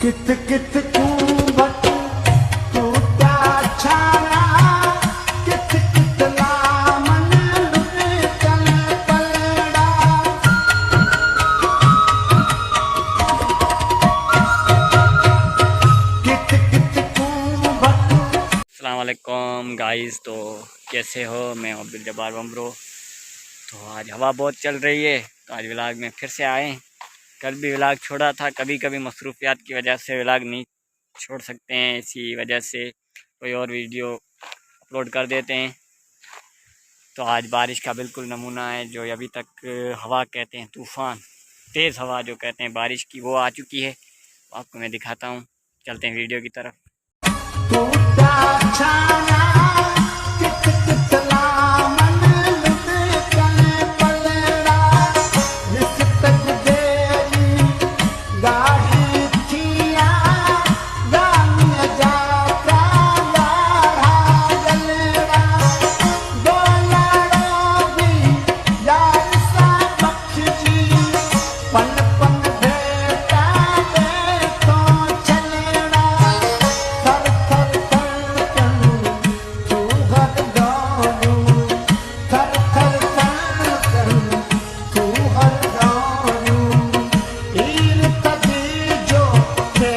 कित कित कुंभट टूटा छाया, कित कित लामन लुट चल पलड़ा। कित कित कुंभट। अस्सलाम वालेकुम गाइस, तो कैसे हो? मैं अब्दुल जब्बार बम्बरो। तो आज हवा बहुत चल रही है, तो आज व्लॉग में फिर से आए। कल भी व्लॉग छोड़ा था, कभी कभी मसरूफियात की वजह से व्लॉग नहीं छोड़ सकते हैं, इसी वजह से कोई और वीडियो अपलोड कर देते हैं। तो आज बारिश का बिल्कुल नमूना है, जो अभी तक हवा कहते हैं तूफ़ान, तेज़ हवा जो कहते हैं बारिश की, वो आ चुकी है। आपको मैं दिखाता हूँ, चलते हैं वीडियो की तरफ। टूटा छाया, कित कित लामन लुट चल पलड़ा। रिश्तक देरी गाड़ी थिया, गानिया जाता यारा जलड़ा। दो लाड़ो भी यार सा बख्श जी, पल पल भेटा दे तो चलड़ा। थर थर थर करूं तू हर दौड़ूं, थर थर थर करूं तू हर दौड़ूं। ईर तभी जो थे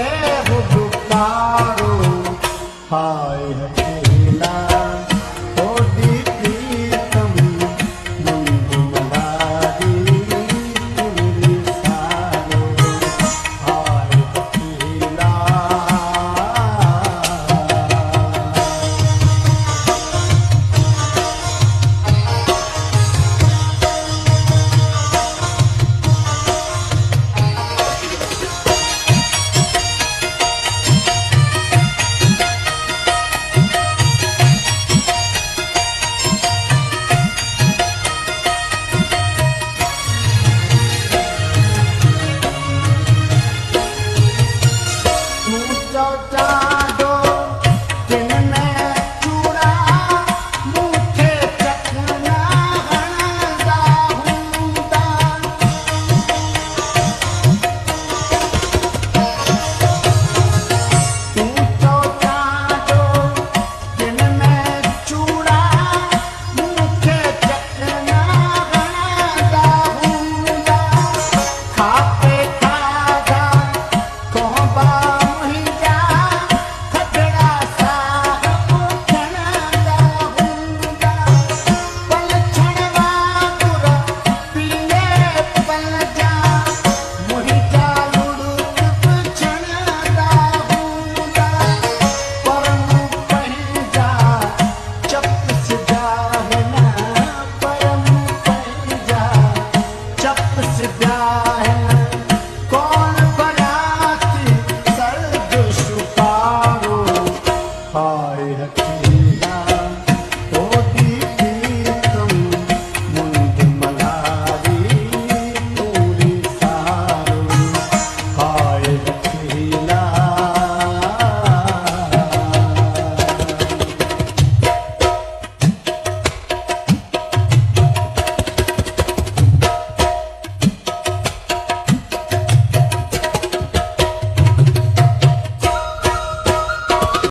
हो पुकारो, हाय अकेला थोड़ी प्रीतम मुंबुमरारी पूरी सारो, हाय अकेला। ऊंचा चाडो दिन में चूड़ा, मुखे चखना हणदा हूंदा। ऊंचा चाडो दिन में चूड़ा, मुखे चखना हणदा हूंदा। खाते खाधा कोंबा मुंहिंजा, खटड़ा साहब खणंदा हूंदा। पल छण वांगुर पीले पल जा, मुंहिंजा लुड़क बि छणंदा हूंदा। पर मूं पंहिंजा चप सिधा हिन, पर मूं पंहिंजा चप सिधा हिन।